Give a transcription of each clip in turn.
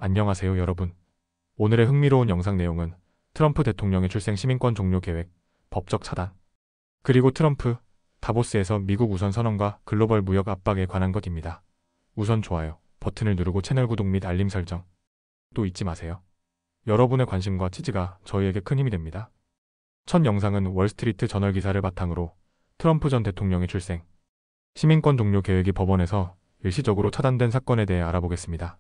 안녕하세요, 여러분. 오늘의 흥미로운 영상 내용은 트럼프 대통령의 출생 시민권 종료 계획, 법적 차단, 그리고 트럼프, 다보스에서 미국 우선 선언과 글로벌 무역 압박에 관한 것입니다. 우선 좋아요 버튼을 누르고 채널 구독 및 알림 설정 또 잊지 마세요. 여러분의 관심과 지지가 저희에게 큰 힘이 됩니다. 첫 영상은 월스트리트 저널 기사를 바탕으로 트럼프 전 대통령의 출생, 시민권 종료 계획이 법원에서 일시적으로 차단된 사건에 대해 알아보겠습니다.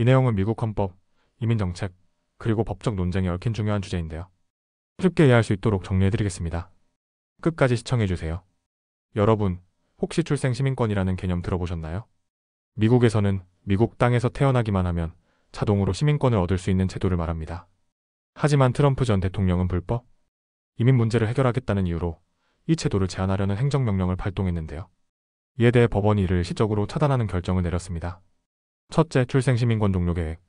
이 내용은 미국 헌법, 이민정책, 그리고 법적 논쟁에 얽힌 중요한 주제인데요. 쉽게 이해할 수 있도록 정리해드리겠습니다. 끝까지 시청해주세요. 여러분, 혹시 출생 시민권이라는 개념 들어보셨나요? 미국에서는 미국 땅에서 태어나기만 하면 자동으로 시민권을 얻을 수 있는 제도를 말합니다. 하지만 트럼프 전 대통령은 불법, 이민 문제를 해결하겠다는 이유로 이 제도를 제한하려는 행정명령을 발동했는데요. 이에 대해 법원이 이를 일시적으로 차단하는 결정을 내렸습니다. 첫째, 출생 시민권 종료 계획.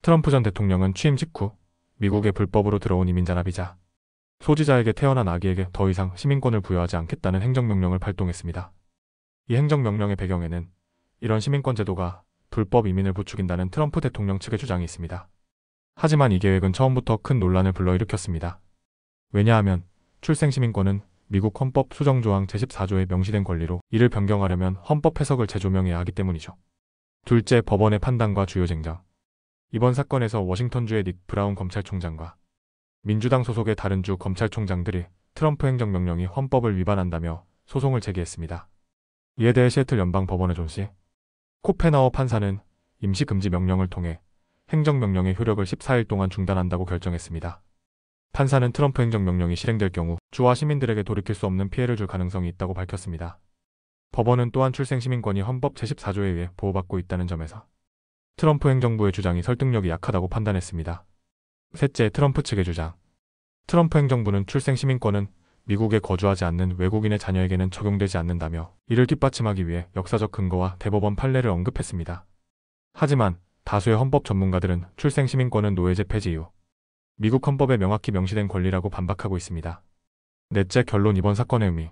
트럼프 전 대통령은 취임 직후 미국에 불법으로 들어온 이민자나 비자 소지자에게 태어난 아기에게 더 이상 시민권을 부여하지 않겠다는 행정명령을 발동했습니다. 이 행정명령의 배경에는 이런 시민권 제도가 불법 이민을 부추긴다는 트럼프 대통령 측의 주장이 있습니다. 하지만 이 계획은 처음부터 큰 논란을 불러일으켰습니다. 왜냐하면 출생 시민권은 미국 헌법 수정조항 제14조에 명시된 권리로 이를 변경하려면 헌법 해석을 재조명해야 하기 때문이죠. 둘째, 법원의 판단과 주요 쟁점. 이번 사건에서 워싱턴주의 닉 브라운 검찰총장과 민주당 소속의 다른 주 검찰총장들이 트럼프 행정명령이 헌법을 위반한다며 소송을 제기했습니다. 이에 대해 시애틀 연방법원의 존 씨. 코페나워 판사는 임시금지 명령을 통해 행정명령의 효력을 14일 동안 중단한다고 결정했습니다. 판사는 트럼프 행정명령이 실행될 경우 주와 시민들에게 돌이킬 수 없는 피해를 줄 가능성이 있다고 밝혔습니다. 법원은 또한 출생 시민권이 헌법 제14조에 의해 보호받고 있다는 점에서 트럼프 행정부의 주장이 설득력이 약하다고 판단했습니다. 셋째, 트럼프 측의 주장. 트럼프 행정부는 출생 시민권은 미국에 거주하지 않는 외국인의 자녀에게는 적용되지 않는다며 이를 뒷받침하기 위해 역사적 근거와 대법원 판례를 언급했습니다. 하지만 다수의 헌법 전문가들은 출생 시민권은 노예제 폐지 이후 미국 헌법에 명확히 명시된 권리라고 반박하고 있습니다. 넷째, 결론. 이번 사건의 의미.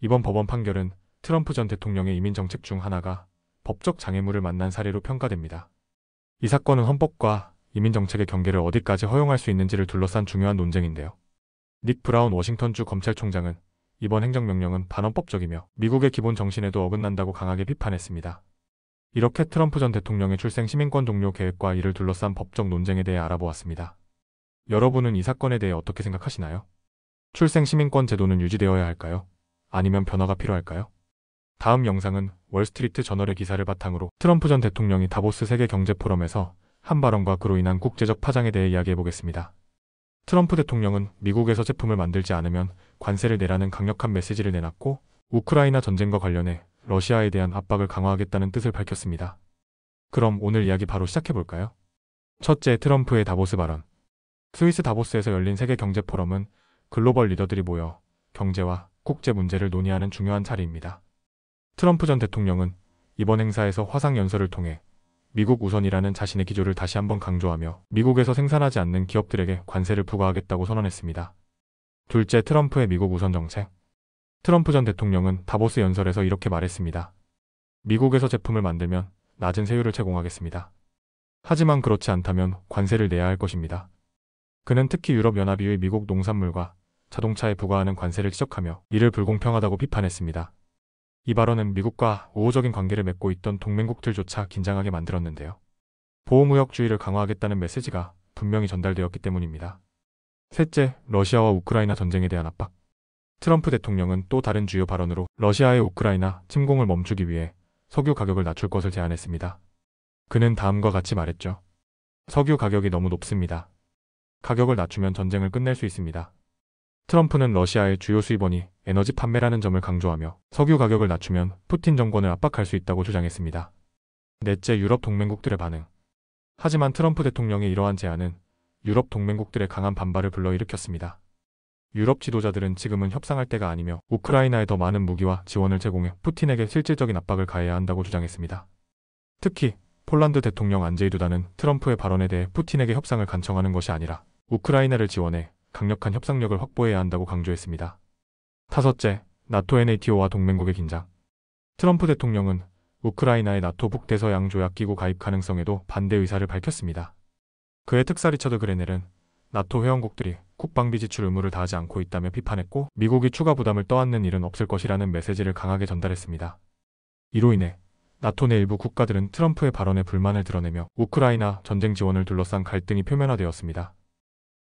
이번 법원 판결은 트럼프 전 대통령의 이민 정책 중 하나가 법적 장애물을 만난 사례로 평가됩니다. 이 사건은 헌법과 이민 정책의 경계를 어디까지 허용할 수 있는지를 둘러싼 중요한 논쟁인데요. 닉 브라운 워싱턴주 검찰총장은 이번 행정명령은 반헌법적이며 미국의 기본 정신에도 어긋난다고 강하게 비판했습니다. 이렇게 트럼프 전 대통령의 출생 시민권 종료 계획과 이를 둘러싼 법적 논쟁에 대해 알아보았습니다. 여러분은 이 사건에 대해 어떻게 생각하시나요? 출생 시민권 제도는 유지되어야 할까요? 아니면 변화가 필요할까요? 다음 영상은 월스트리트 저널의 기사를 바탕으로 트럼프 전 대통령이 다보스 세계경제포럼에서 한 발언과 그로 인한 국제적 파장에 대해 이야기해보겠습니다. 트럼프 대통령은 미국에서 제품을 만들지 않으면 관세를 내라는 강력한 메시지를 내놨고 우크라이나 전쟁과 관련해 러시아에 대한 압박을 강화하겠다는 뜻을 밝혔습니다. 그럼 오늘 이야기 바로 시작해볼까요? 첫째, 트럼프의 다보스 발언. 스위스 다보스에서 열린 세계경제포럼은 글로벌 리더들이 모여 경제와 국제 문제를 논의하는 중요한 자리입니다. 트럼프 전 대통령은 이번 행사에서 화상 연설을 통해 미국 우선이라는 자신의 기조를 다시 한번 강조하며 미국에서 생산하지 않는 기업들에게 관세를 부과하겠다고 선언했습니다. 둘째, 트럼프의 미국 우선 정책. 트럼프 전 대통령은 다보스 연설에서 이렇게 말했습니다. 미국에서 제품을 만들면 낮은 세율을 제공하겠습니다. 하지만 그렇지 않다면 관세를 내야 할 것입니다. 그는 특히 유럽연합의의 미국 농산물과 자동차에 부과하는 관세를 지적하며 이를 불공평하다고 비판했습니다. 이 발언은 미국과 우호적인 관계를 맺고 있던 동맹국들조차 긴장하게 만들었는데요. 보호무역주의를 강화하겠다는 메시지가 분명히 전달되었기 때문입니다. 셋째, 러시아와 우크라이나 전쟁에 대한 압박. 트럼프 대통령은 또 다른 주요 발언으로 러시아의 우크라이나 침공을 멈추기 위해 석유 가격을 낮출 것을 제안했습니다. 그는 다음과 같이 말했죠. 석유 가격이 너무 높습니다. 가격을 낮추면 전쟁을 끝낼 수 있습니다. 트럼프는 러시아의 주요 수입원이 에너지 판매라는 점을 강조하며 석유 가격을 낮추면 푸틴 정권을 압박할 수 있다고 주장했습니다. 넷째, 유럽 동맹국들의 반응. 하지만 트럼프 대통령의 이러한 제안은 유럽 동맹국들의 강한 반발을 불러일으켰습니다. 유럽 지도자들은 지금은 협상할 때가 아니며 우크라이나에 더 많은 무기와 지원을 제공해 푸틴에게 실질적인 압박을 가해야 한다고 주장했습니다. 특히 폴란드 대통령 안제이 두다는 트럼프의 발언에 대해 푸틴에게 협상을 간청하는 것이 아니라 우크라이나를 지원해 강력한 협상력을 확보해야 한다고 강조했습니다. 다섯째, 나토 NATO와 동맹국의 긴장. 트럼프 대통령은 우크라이나의 나토 북대서양 조약기구 가입 가능성에도 반대 의사를 밝혔습니다. 그의 특사 리처드 그레넬은 나토 회원국들이 국방비 지출 의무를 다하지 않고 있다며 비판했고, 미국이 추가 부담을 떠안는 일은 없을 것이라는 메시지를 강하게 전달했습니다. 이로 인해 나토 내 일부 국가들은 트럼프의 발언에 불만을 드러내며 우크라이나 전쟁 지원을 둘러싼 갈등이 표면화되었습니다.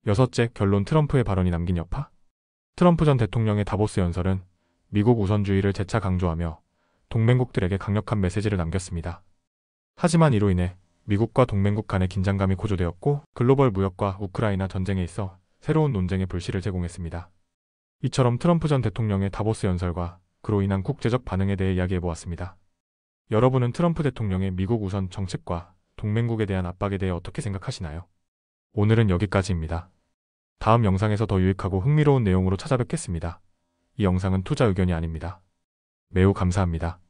여섯째, 결론. 트럼프의 발언이 남긴 여파. 트럼프 전 대통령의 다보스 연설은 미국 우선주의를 재차 강조하며 동맹국들에게 강력한 메시지를 남겼습니다. 하지만 이로 인해 미국과 동맹국 간의 긴장감이 고조되었고, 글로벌 무역과 우크라이나 전쟁에 있어 새로운 논쟁의 불씨를 제공했습니다. 이처럼 트럼프 전 대통령의 다보스 연설과 그로 인한 국제적 반응에 대해 이야기해보았습니다. 여러분은 트럼프 대통령의 미국 우선 정책과 동맹국에 대한 압박에 대해 어떻게 생각하시나요? 오늘은 여기까지입니다. 다음 영상에서 더 유익하고 흥미로운 내용으로 찾아뵙겠습니다. 이 영상은 투자 의견이 아닙니다. 매우 감사합니다.